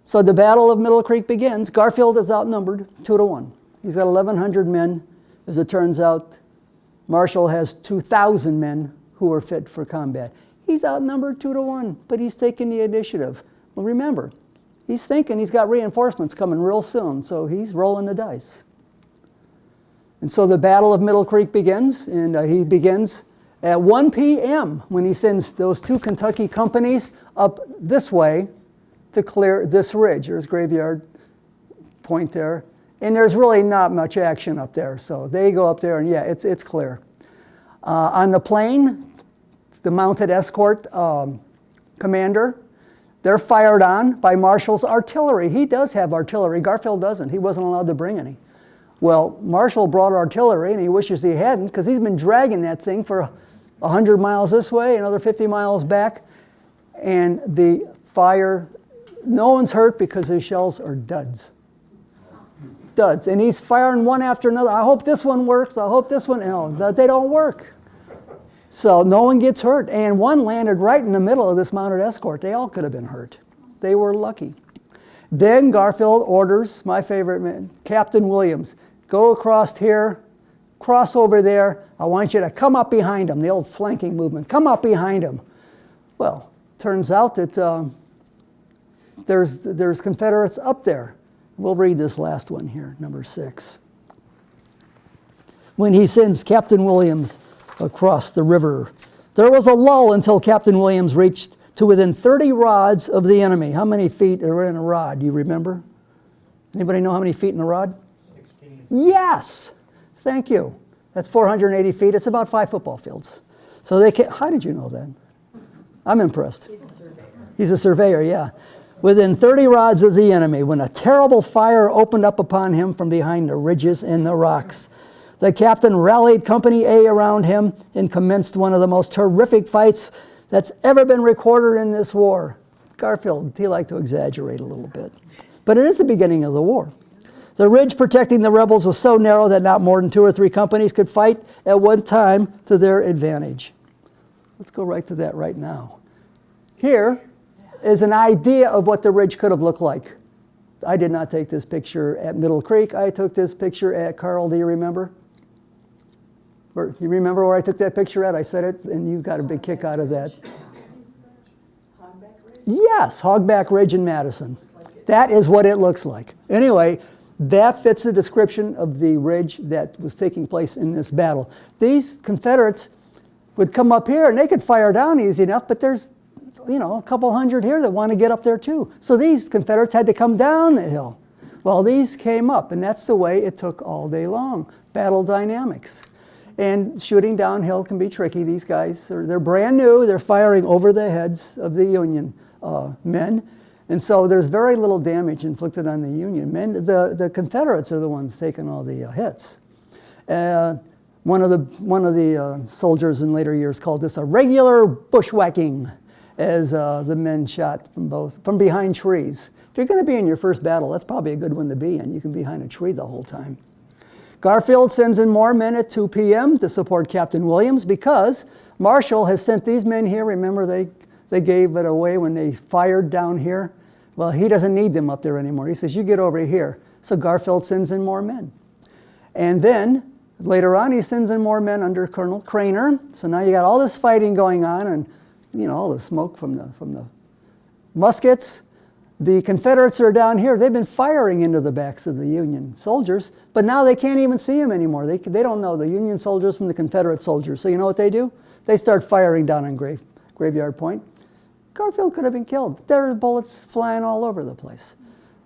So the Battle of Middle Creek begins. Garfield is outnumbered 2-1. He's got 1,100 men. As it turns out, Marshall has 2,000 men who are fit for combat. He's outnumbered 2-1, but he's taking the initiative. Well, remember, he's thinking he's got reinforcements coming real soon, so he's rolling the dice. And so the Battle of Middle Creek begins, and he begins at 1 p.m. when he sends those 2 Kentucky companies up this way to clear this ridge. There's Graveyard Point there. And there's really not much action up there. So they go up there and yeah, it's clear. On the plain, the mounted escort commander, they're fired on by Marshall's artillery. He does have artillery. Garfield doesn't. He wasn't allowed to bring any. Well, Marshall brought artillery, and he wishes he hadn't, because he's been dragging that thing for 100 miles this way, another 50 miles back, and the fire, no one's hurt because his shells are duds. Duds. And he's firing one after another. I hope this one works. I hope this one, no, they don't work. So no one gets hurt. And one landed right in the middle of this mounted escort. They all could have been hurt. They were lucky. Then Garfield orders, my favorite man, Captain Williams, go across here, cross over there. I want you to come up behind him, the old flanking movement. Come up behind him. Well, turns out that there's Confederates up there. We'll read this last one here, number 6. When he sends Captain Williams across the river, there was a lull until Captain Williams reached to within 30 rods of the enemy. How many feet are in a rod? Do you remember? Anybody know how many feet in a rod? 16. Yes. Thank you. That's 480 feet. It's about 5 football fields. So they can, how did you know that? I'm impressed. He's a surveyor. He's a surveyor, yeah. Within 30 rods of the enemy, when a terrible fire opened up upon him from behind the ridges and the rocks. The captain rallied Company A around him and commenced one of the most terrific fights that's ever been recorded in this war. Garfield, he liked to exaggerate a little bit. But it is the beginning of the war. The ridge protecting the rebels was so narrow that not more than 2 or 3 companies could fight at one time to their advantage. Let's go right to that right now. Here is an idea of what the ridge could have looked like. I did not take this picture at Middle Creek. I took this picture at Carl. Do you remember? You remember where I took that picture at? I said it, and you got a big kick out of that. Hogback Ridge? Yes, Hogback Ridge in Madison. That is what it looks like. Anyway, that fits the description of the ridge that was taking place in this battle. These Confederates would come up here, and they could fire down easy enough, but there's, a couple hundred here that want to get up there too. So these Confederates had to come down the hill. Well, these came up, and that's the way it took all day long. Battle dynamics. And shooting downhill can be tricky. These guys, they're brand new. They're firing over the heads of the Union men. And so there's very little damage inflicted on the Union men. The Confederates are the ones taking all the hits. One of the soldiers in later years called this a regular bushwhacking, as the men shot from behind trees. If you're going to be in your first battle, that's probably a good one to be in. You can be behind a tree the whole time. Garfield sends in more men at 2 p.m. to support Captain Williams because Marshall has sent these men here. Remember, they gave it away when they fired down here. Well, he doesn't need them up there anymore. He says, you get over here. So Garfield sends in more men. And then later on, he sends in more men under Colonel Craner. So now you got all this fighting going on and, all the smoke from the muskets. The Confederates are down here. They've been firing into the backs of the Union soldiers, but now they can't even see them anymore. They don't know the Union soldiers from the Confederate soldiers. So you know what they do? They start firing down on Graveyard Point. Garfield could have been killed. There are bullets flying all over the place.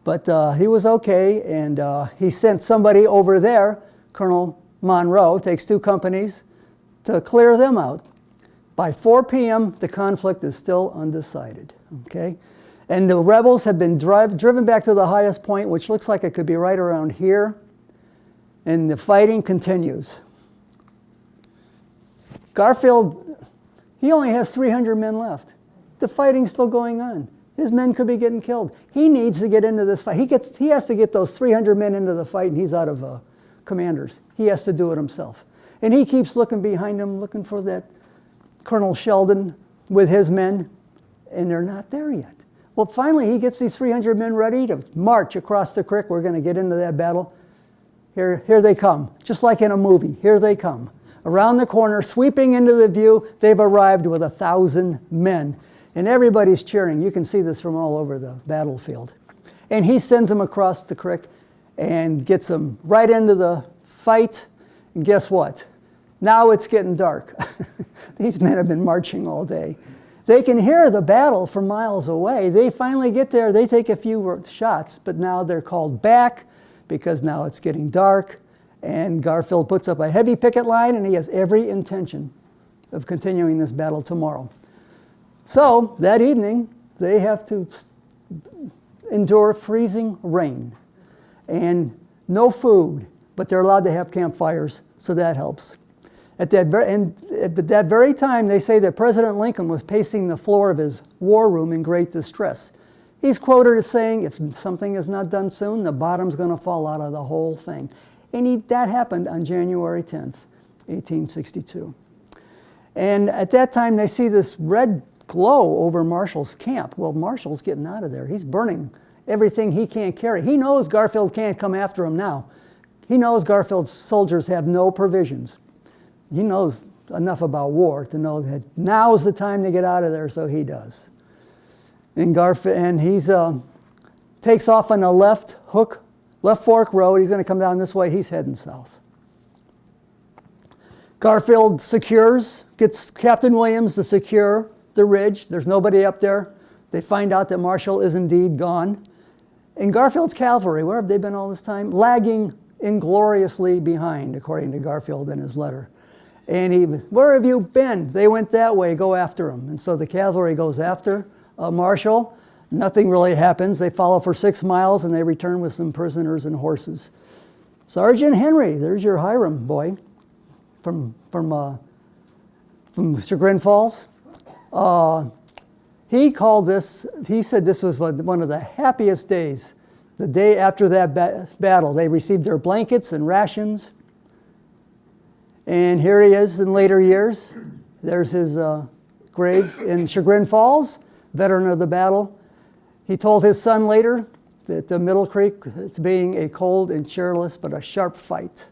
But he was okay, and he sent somebody over there. Colonel Monroe takes 2 companies to clear them out. By 4 p.m., the conflict is still undecided. Okay? And the rebels have been driven back to the highest point, which looks like it could be right around here. And the fighting continues. Garfield, he only has 300 men left. The fighting's still going on. His men could be getting killed. He needs to get into this fight. He has to get those 300 men into the fight, and he's out of commanders. He has to do it himself. And he keeps looking behind him, looking for that Colonel Sheldon with his men, and they're not there yet. Well, finally, he gets these 300 men ready to march across the creek. We're going to get into that battle. Here they come, just like in a movie. Here they come. Around the corner, sweeping into the view, they've arrived with 1,000 men. And everybody's cheering. You can see this from all over the battlefield. And he sends them across the creek and gets them right into the fight. And guess what? Now it's getting dark. These men have been marching all day. They can hear the battle from miles away. They finally get there. They take a few shots, but now they're called back because now it's getting dark, and Garfield puts up a heavy picket line, and he has every intention of continuing this battle tomorrow. So that evening, they have to endure freezing rain and no food, but they're allowed to have campfires, so that helps. At that very time, they say that President Lincoln was pacing the floor of his war room in great distress. He's quoted as saying, if something is not done soon, the bottom's going to fall out of the whole thing. And that happened on January 10th, 1862. And at that time, they see this red glow over Marshall's camp. Well, Marshall's getting out of there. He's burning everything he can't carry. He knows Garfield can't come after him now. He knows Garfield's soldiers have no provisions. He knows enough about war to know that now's the time to get out of there, so he does. And he's takes off on the left fork road. He's going to come down this way. He's heading south. Garfield gets Captain Williams to secure the ridge. There's nobody up there. They find out that Marshall is indeed gone. And Garfield's cavalry, where have they been all this time? Lagging ingloriously behind, according to Garfield in his letter. And where have you been? They went that way, go after him. And so the cavalry goes after Marshall. Nothing really happens. They follow for 6 miles, and they return with some prisoners and horses. Sergeant Henry, there's your Hiram boy from Chagrin Falls. He said this was one of the happiest days. The day after that battle, they received their blankets and rations. And here he is in later years. There's his grave in Chagrin Falls, veteran of the battle. He told his son later that the Middle Creek is being a cold and cheerless but a sharp fight.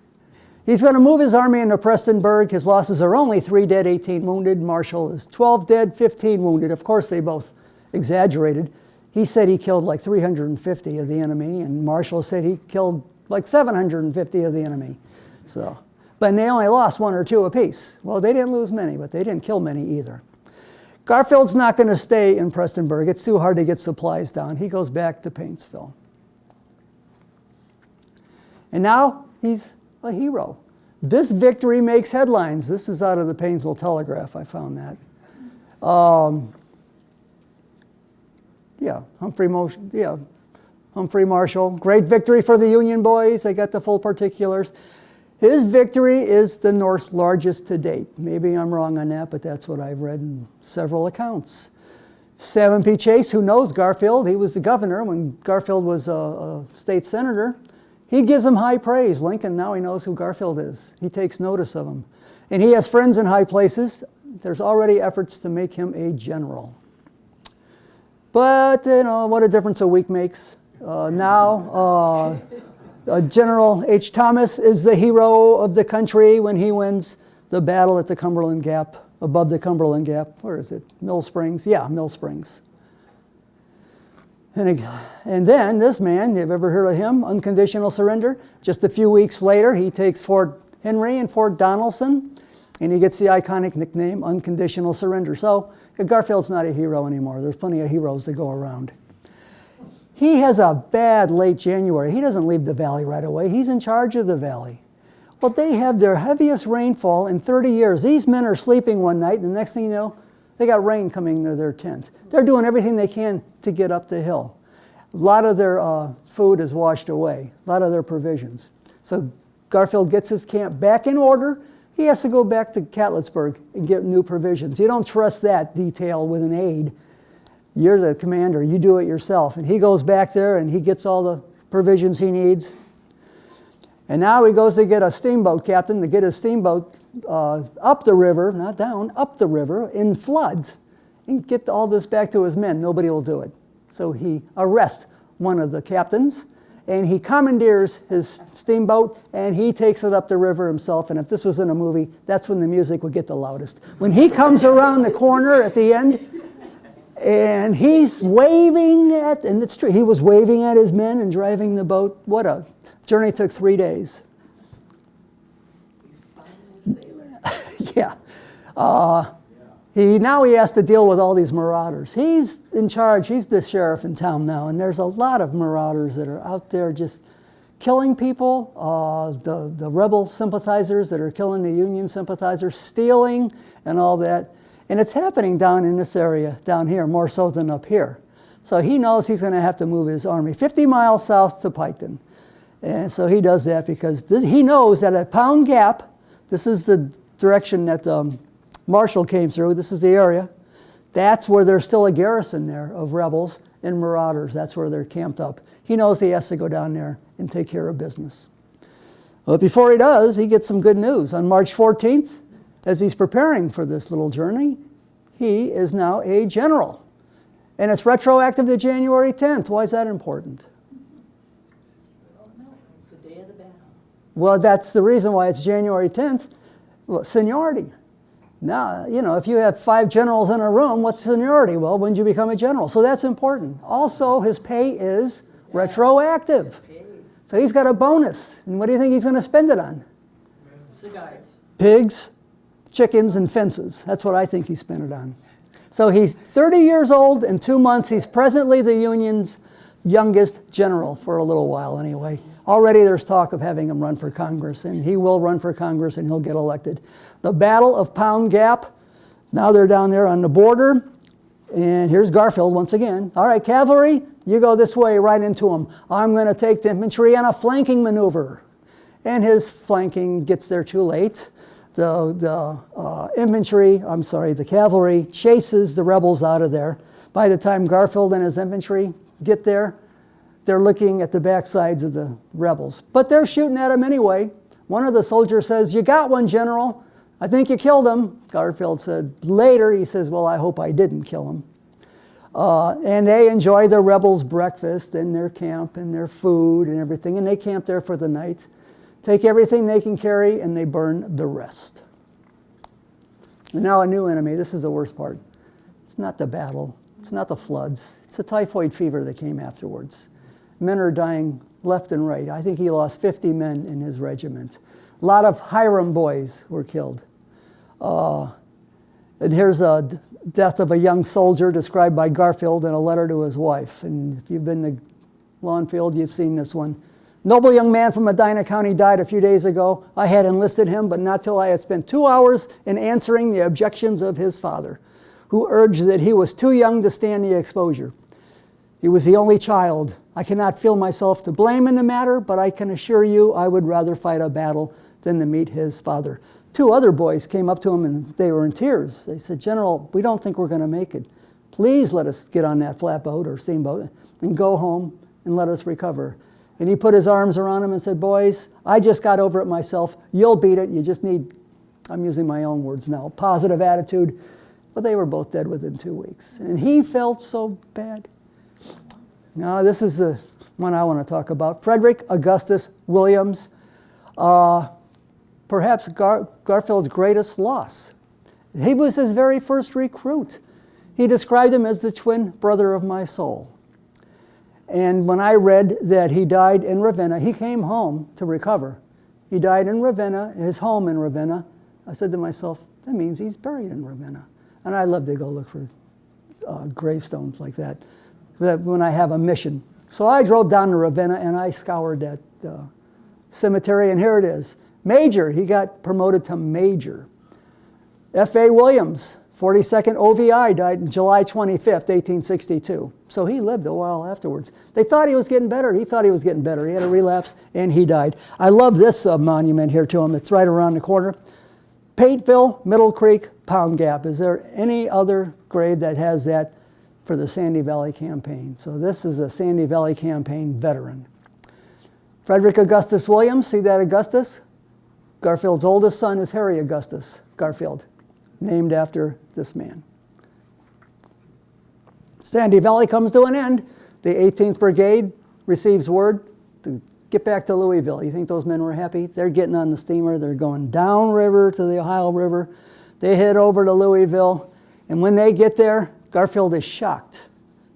He's going to move his army into Prestonburg. His losses are only 3 dead, 18 wounded. Marshall is 12 dead, 15 wounded. Of course, they both exaggerated. He said he killed like 350 of the enemy, and Marshall said he killed like 750 of the enemy. But they only lost 1 or 2 apiece. Well, they didn't lose many, but they didn't kill many either. Garfield's not going to stay in Prestonburg. It's too hard to get supplies down. He goes back to Paintsville. And now he's a hero. This victory makes headlines. This is out of the Paintsville Telegraph. I found that. Humphrey Marshall. Great victory for the Union boys. They got the full particulars. His victory is the North's largest to date. Maybe I'm wrong on that, but that's what I've read in several accounts. Salmon P. Chase, who knows Garfield, he was the governor when Garfield was a state senator. He gives him high praise. Lincoln, now he knows who Garfield is. He takes notice of him. And he has friends in high places. There's already efforts to make him a general. But, what a difference a week makes. General H. Thomas is the hero of the country when he wins the battle at the Cumberland Gap, above the Cumberland Gap. Where is it? Mill Springs? Yeah, Mill Springs. And then this man, you've ever heard of him? Unconditional surrender. Just a few weeks later, he takes Fort Henry and Fort Donelson, and he gets the iconic nickname Unconditional Surrender. So Garfield's not a hero anymore. There's plenty of heroes to go around. He has a bad late January. He doesn't leave the valley right away. He's in charge of the valley. Well, they have their heaviest rainfall in 30 years. These men are sleeping one night, and the next thing you know, they got rain coming into their tent. They're doing everything they can to get up the hill. A lot of their food is washed away, a lot of their provisions. So Garfield gets his camp back in order. He has to go back to Catlettsburg and get new provisions. You don't trust that detail with an aide. You're the commander, you do it yourself. And he goes back there and he gets all the provisions he needs. And now he goes to get a steamboat captain to get his steamboat up the river, not down, up the river in floods and get all this back to his men. Nobody will do it. So he arrests one of the captains and he commandeers his steamboat and he takes it up the river himself. And if this was in a movie, that's when the music would get the loudest. When he comes around the corner at the end, and he's waving and it's true, he was waving at his men and driving the boat. What a journey, took 3 days. He's finally a sailor. Yeah. Now he has to deal with all these marauders. He's in charge, he's the sheriff in town now, and there's a lot of marauders that are out there just killing people, the rebel sympathizers that are killing the Union sympathizers, stealing and all that. And it's happening down in this area, down here, more so than up here. So he knows he's going to have to move his army 50 miles south to Piketon. And so he does that because he knows that at Pound Gap, this is the direction that Marshall came through, this is the area. That's where there's still a garrison there of rebels and marauders. That's where they're camped up. He knows he has to go down there and take care of business. But before he does, he gets some good news. On March 14th, as he's preparing for this little journey, he is now a general. And it's retroactive to January 10th. Why is that important? It's the day of the battle. Well, that's the reason why it's January 10th. Well, seniority. Now, you know, if you have 5 generals in a room, what's seniority? Well, when did you become a general? So that's important. Also, his pay is retroactive. So he's got a bonus. And what do you think he's going to spend it on? Cigars. Pigs, chickens, and fences. That's what I think he spent it on. So he's 30 years old in 2 months. He's presently the Union's youngest general for a little while anyway. Already there's talk of having him run for Congress, and he will run for Congress and he'll get elected. The Battle of Pound Gap, now they're down there on the border, and here's Garfield once again. All right, cavalry, you go this way right into them. I'm going to take the infantry on a flanking maneuver. And his flanking gets there too late. The cavalry chases the rebels out of there. By the time Garfield and his infantry get there, they're looking at the backsides of the rebels. But they're shooting at him anyway. One of the soldiers says, "You got one, General. I think you killed him." Garfield said later, he says, "Well, I hope I didn't kill him." And they enjoy the rebels' breakfast and their camp and their food and everything. And they camp there for the night. Take everything they can carry and they burn the rest. And now a new enemy. This is the worst part. It's not the battle. It's not the floods. It's the typhoid fever that came afterwards. Men are dying left and right. I think he lost 50 men in his regiment. A lot of Hiram boys were killed. And here's a death of a young soldier described by Garfield in a letter to his wife. And if you've been to Lawnfield, you've seen this one. "Noble young man from Medina County died a few days ago. I had enlisted him, but not till I had spent 2 hours in answering the objections of his father, who urged that he was too young to stand the exposure. He was the only child. I cannot feel myself to blame in the matter, but I can assure you I would rather fight a battle than to meet his father." 2 other boys came up to him and they were in tears. They said, "General, we don't think we're going to make it. Please let us get on that flatboat or steamboat and go home and let us recover." And he put his arms around him and said, "Boys, I just got over it myself. You'll beat it. You just need," I'm using my own words now, "positive attitude." But they were both dead within 2 weeks. And he felt so bad. Now, this is the one I want to talk about. Frederick Augustus Williams, perhaps Garfield's greatest loss. He was his very first recruit. He described him as the twin brother of my soul. And when I read that he died in Ravenna, he came home to recover. He died in Ravenna, his home in Ravenna. I said to myself, that means he's buried in Ravenna. And I love to go look for gravestones like that when I have a mission. So I drove down to Ravenna and I scoured that cemetery, and here it is. Major, he got promoted to major. F.A. Williams, 42nd OVI, died on July 25th, 1862. So he lived a while afterwards. They thought he was getting better. He thought he was getting better. He had a relapse, and he died. I love this monument here to him. It's right around the corner. Paintsville, Middle Creek, Pound Gap. Is there any other grave that has that for the Sandy Valley Campaign? So this is a Sandy Valley Campaign veteran. Frederick Augustus Williams, see that Augustus? Garfield's oldest son is Harry Augustus Garfield, named after this man. Sandy Valley comes to an end. The 18th Brigade receives word to get back to Louisville. You think those men were happy? They're getting on the steamer. They're going downriver to the Ohio River. They head over to Louisville. And when they get there, Garfield is shocked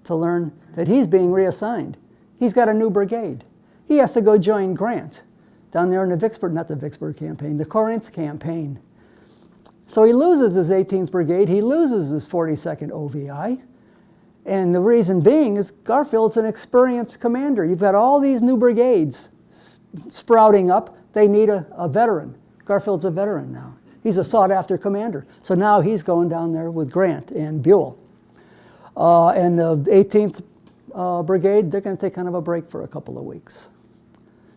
to learn that he's being reassigned. He's got a new brigade. He has to go join Grant down there in the Vicksburg, not the Vicksburg campaign, the Corinth campaign. So he loses his 18th Brigade. He loses his 42nd OVI. And the reason being is Garfield's an experienced commander. You've got all these new brigades sprouting up, they need a veteran. Garfield's a veteran now. He's a sought-after commander. So now he's going down there with Grant and Buell. And the 18th Brigade, they're going to take kind of a break for a couple of weeks.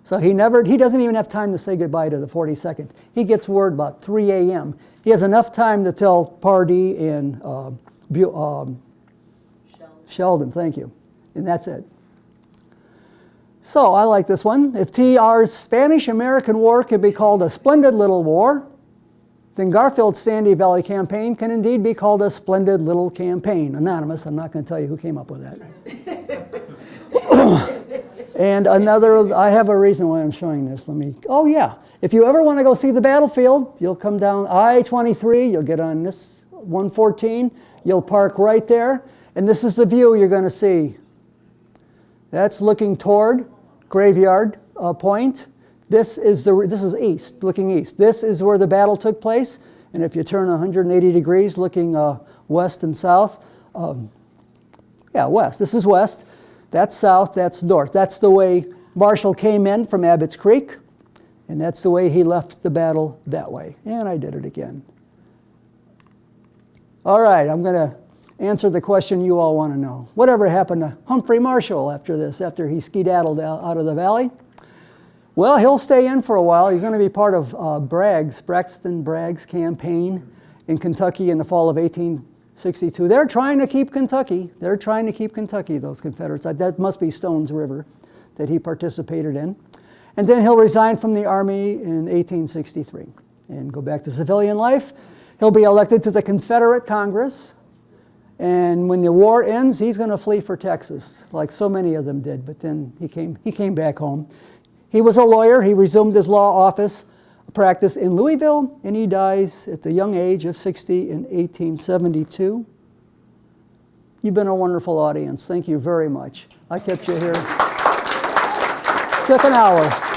So he doesn't even have time to say goodbye to the 42nd. He gets word about 3 a.m. He has enough time to tell Pardee and Sheldon, thank you. And that's it. So I like this one. If TR's Spanish-American War can be called a splendid little war, then Garfield's Sandy Valley campaign can indeed be called a splendid little campaign. Anonymous, I'm not going to tell you who came up with that. And another, I have a reason why I'm showing this. Oh yeah, if you ever want to go see the battlefield, you'll come down I-23, you'll get on this 114, you'll park right there, and this is the view you're going to see. That's looking toward Graveyard Point. This is east, looking east. This is where the battle took place, and if you turn 180 degrees looking west and south, west, this is west, that's south, that's north. That's the way Marshall came in from Abbott's Creek, and that's the way he left the battle that way. And I did it again. All right, I'm going to answer the question you all want to know. Whatever happened to Humphrey Marshall after this, after he skedaddled out of the valley? Well, he'll stay in for a while. He's going to be part of Braxton Bragg's campaign in Kentucky in the fall of 1862. They're trying to keep Kentucky. They're trying to keep Kentucky, those Confederates. That must be Stone's River that he participated in. And then he'll resign from the Army in 1863 and go back to civilian life. He'll be elected to the Confederate Congress. And when the war ends, he's going to flee for Texas, like so many of them did. But then he came back home. He was a lawyer. He resumed his law office practice in Louisville, and he dies at the young age of 60 in 1872. You've been a wonderful audience. Thank you very much. I kept you here. Took an hour.